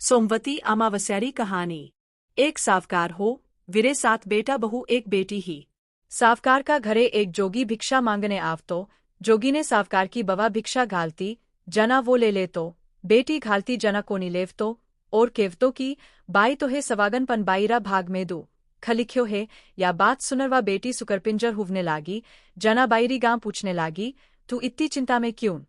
सोमवती अमावस्यारी कहानी। एक सावकार हो, विरे 7 बेटा बहू एक बेटी ही। सावकार का घरे एक जोगी भिक्षा मांगने आवतो। जोगी ने सावकार की बवा भिक्षा घालती, जना वो ले लेतो। बेटी घालती जना कोनी लेवतो, और केवतो की बाई तो है सवागन पन बाईरा भाग में दू। खलिख्यो है, या बात सुनरवा बेटी सुकरपिंजर हुवने लागी। जना बाईरी गां पूछने लागी, तू इत्ती चिंता में क्यों?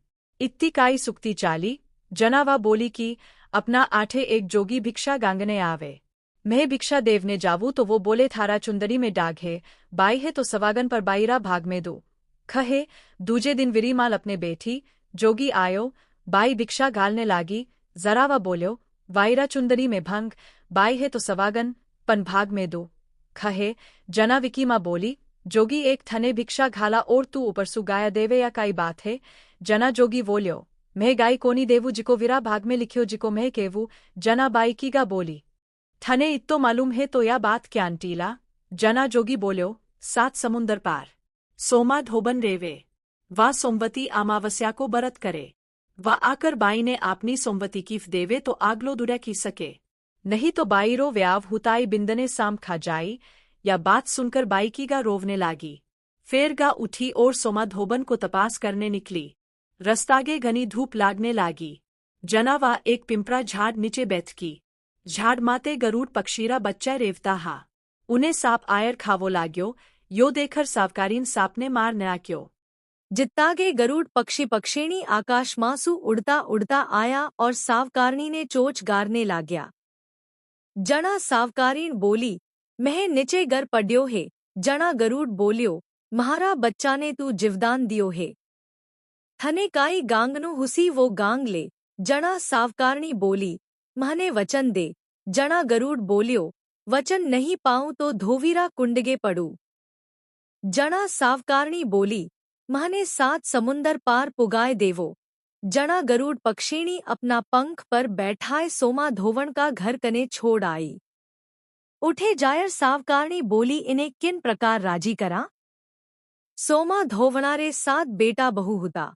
इत्ती काई सुक्ति चाली? जना वा बोली की, अपना आठे एक जोगी भिक्षा गांगने आवे। मैं भिक्षा देवने जावू तो वो बोले थारा चुंदरी में डाग है, बाई है तो सवागन पर बाईरा भाग में दो। खहे, दूजे दिन विरी माल अपने बैठी, जोगी आयो, बाई भिक्षा घालने लागी, जरा वा बोल्यो, वाईरा चुंदरी में भंग, बाई है तो सवागन, पन भाग में दो। खहे, जना विकी माँ बोली, जोगी एक थने भिक्षा घाला और तू ऊपर सु गाया देवे या काई बात है? जना जोगी बोल्यो, मैं गाई कोनी देवू जिको विरा भाग में लिख्यो जिको मैं केवू। जना बाई की गा बोली, थने इत्तो मालूम है तो या बात क्या अंटीला? जना जोगी बोल्यो, 7 समुंदर पार सोमा धोबन रेवे। वा सोमवती अमावस्या को बरत करे। वा आकर बाई ने आपनी सोमवती कीफ देवे तो आगलो दुरा की सके, नहीं तो बाई रो व्याव हुताई बिंदने साम खा जाई। या बात सुनकर बाई की गा रोवने लागी। फेर गा उठी और सोमा धोबन को तपास करने निकली। रस्तागे घनी धूप लागने लागी। जना वा एक पिंपरा झाड़ नीचे बैठ की। झाड़ माते गरुड़ पक्षीरा बच्चा रेवता हा। उन्हें साप आयर खावो लाग्यो, यो देखकर सावकारीन साप ने मार न्याक्यो। जित्तागे गरुड़ पक्षी पक्षिणी आकाश मासु उड़ता उड़ता आया और सावकारणी ने चोच गारने लाग्या। जना सावकारीण बोली, मह नीचे गर पड्यो है। जना गरुड़ बोल्यो, म्हारा बच्चा ने तू जिवदान दियो है। थने काई गांगनु हुसी वो गांग ले। जना सावकारणी बोली, महने वचन दे। जना गरुड़ बोल्यो, वचन नहीं पाऊं तो धोवीरा कुंडगे पड़ू। जना सावकारणी बोली, महने 7 समुंदर पार पुगाए देवो। जना गरुड़ पक्षिणी अपना पंख पर बैठाए सोमा धोवण का घर कने छोड़ आई। उठे जायर सावकारणी बोली, इन्हें किन प्रकार राजी करा? सोमा धोवणारे 7 बेटा बहू हुता।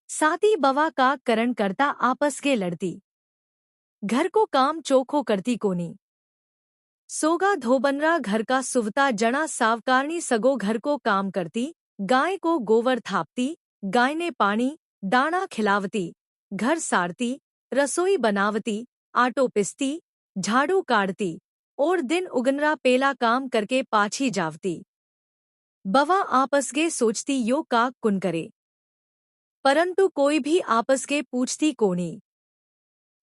साती बवा का करण करता आपस के लड़ती। घर को काम चोखो करती कोनी। सोगा धोबनरा घर का सुवता। जना सावकारणी सगो घर को काम करती। गाय को गोवर थापती, गाय ने पानी दाना खिलावती, घर सारती, रसोई बनावती, आटो पिसती, झाड़ू काढ़ती और दिन उगनरा पेला काम करके पाछी जावती। बवा आपस के सोचती यो काक कुन करे, परंतु कोई भी आपस के पूछती कोनी।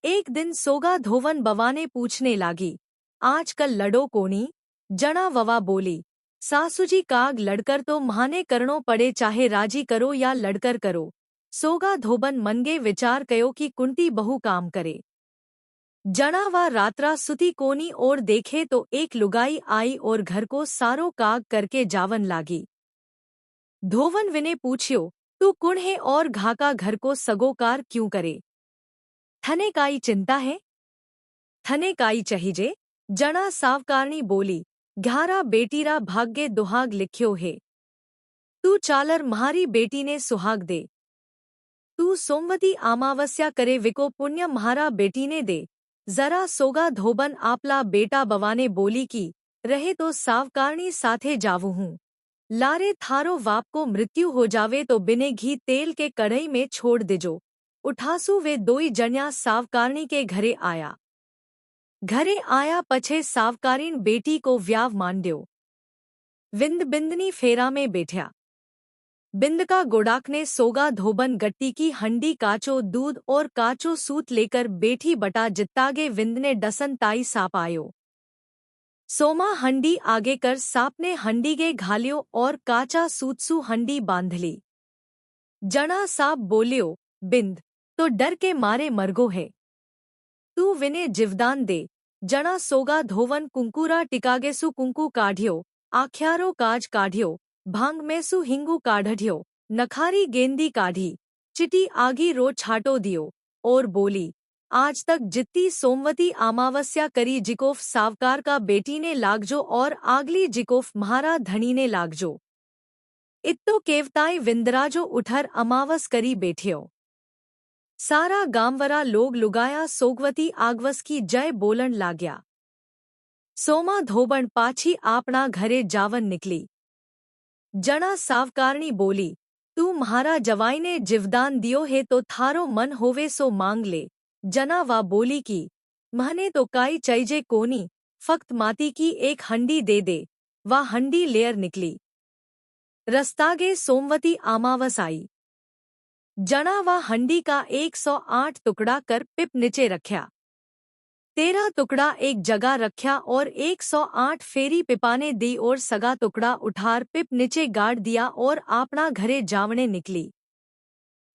एक दिन सोगा धोवन बवा ने पूछने लागी, आजकल लड़ो कोनी? जना ववा बोली, सासुजी काग लड़कर तो महाने करनो पड़े, चाहे राजी करो या लड़कर करो। सोगा धोबन मनगे विचार कयो कि कुंती बहु काम करे। जना वा रात्रा सुती कोनी और देखे तो एक लुगाई आई और घर को सारो काग करके जावन लागी। धोवन विने पूछ्यो, तू कुण है और घाका घर को सगोकार क्यों करे? थने काई चिंता है? थने काई चहिजे? जना सावकारणी बोली, 11 बेटीरा भाग्य दुहाग लिख्यो है। तू चालर म्हारी बेटी ने सुहाग दे। तू सोमवती अमावस्या करे विको पुण्य म्हारा बेटी ने दे। जरा सोगा धोबन आपला बेटा बवाने बोली की, रहे तो सावकारणी साथे जावू हूँ। लारे थारो वाप को मृत्यु हो जावे तो बिने घी तेल के कढ़ई में छोड़ दिजो। उठासू वे दोई जन्या सावकारणी के घरे आया। घरे आया पछे सावकारीण बेटी को व्याव मांड्यो। विंद बिंदनी फेरा में बैठ्या। बिंद का गोडाक ने सोगा धोबन गट्टी की हंडी काचो दूध और काचो सूत लेकर बैठी बटा। जित्तागे विंद ने डसन ताई साप आयो। सोमा हंडी आगे कर साप ने हंडी गे घालियो और काचा सूतसू हंडी बांधली। जना साप बोलियो, बिंद तो डर के मारे मरगो है, तू विने जिवदान दे। जना सोगा धोवन कुंकुरा टिकागेसु कुंकू काढ़ियो, आख्यारो काज काढ़ियो, भांग में सु हिंगू काढ़ियो, नखारी गेंदी काढ़ी, चिटी आगी रो छाटो दियो और बोली, आज तक जित्ती सोमवती अमावस्या करी जिकोफ सावकार का बेटी ने लागजो और आगली जिकोफ म्हारा धनी ने लागजो। इत्तो केवताई विंदराजो उठर अमावस करी बैठियो। सारा गांवरा लोग लुगाया सोगवती आगवस की जय बोलन लाग्या। सोमा धोबण पाछी आपना घरे जावन निकली। जणा सावकारणी बोली, तू म्हारा जवाईने जीवदान दियो है तो थारो मन होवे सो मांग ले। जना वा बोली की, महने तो काई चईजे कोनी, फक्त माती की एक हंडी दे दे। वा हंडी लेयर निकली। रस्तागे सोमवती अमावस आई। जणा वा हंडी का 108 टुकड़ा कर पिप नीचे रख्या। 13 टुकड़ा एक जगह रख्या और 108 फेरी पिपाने दी और सगा टुकड़ा उठार पिप नीचे गाड़ दिया और आपना घरे जावने निकली।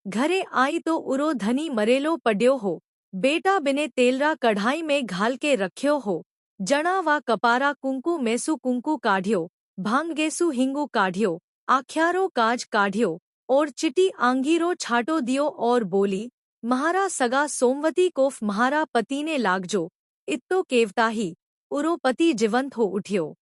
घरे आई तो उरो धनी मरेलो पड्यो हो, बेटा बिने तेलरा कढ़ाई में घाल के रख्यो हो। जणा वा कपारा कुंकू मैसू कुंकू काढ़ियो, भांगेसू हिंगू काढ़ियो, आख्यारो काज काढ़ियो और चिटी आंगीरो छाटो दियो और बोली, महारा सगा सोमवती कोफ महारा पति ने लागजो। इत्तो केवताही उरो पति जीवंत हो उठियो।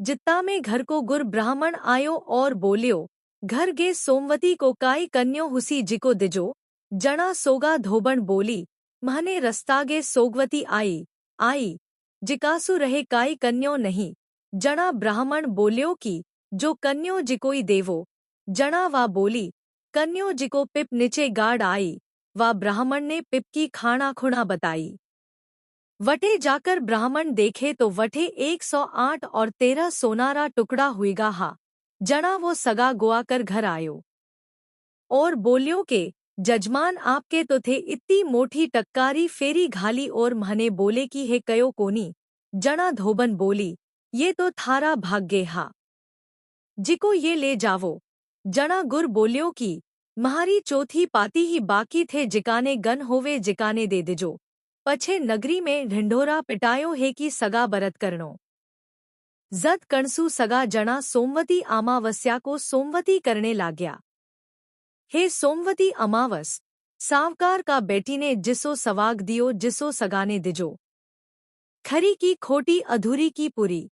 जित्ता में घर को गुर ब्राह्मण आयो और बोलियो, घर गे सोमवती को काई कन्यो हुसी जिको दिजो। जणा सोगा धोबण बोली, महने रस्तागे सोगवती आई जिकासु रहे काई कन्यो नहीं। जणा ब्राह्मण बोलियो की, जो कन्यो जिकोई देवो। जणा वा बोली, कन्यो जिको पिप नीचे गाड़ आई। वा ब्राह्मण ने पिप की खाना खुणा बताई। वटे जाकर ब्राह्मण देखे तो वटे 108 और 13 सोनारा टुकड़ा हुईगा हा। जणा वो सगा गोआ कर घर आयो और बोलियो के, जजमान आपके तो थे इतनी मोटी टक्कारी फेरी घाली और महने बोले की है कयो कोनी। जणा धोबन बोली, ये तो थारा भाग्य हा, जिको ये ले जावो। जणा गुर बोलियो की, महारी चौथी पाती ही बाकी थे जिकाने गन होवे जिकाने दे दिजो। पछे नगरी में ढिंढोरा पिटायो है कि सगा बरत करनो। जद कणसू सगा जणा सोमवती अमावस्या को सोमवती करने लाग्या। हे सोमवती अमावस, सावकार का बेटी ने जिसो सवाग दियो जिसो सगाने दिजो। खरी की खोटी अधूरी की पूरी।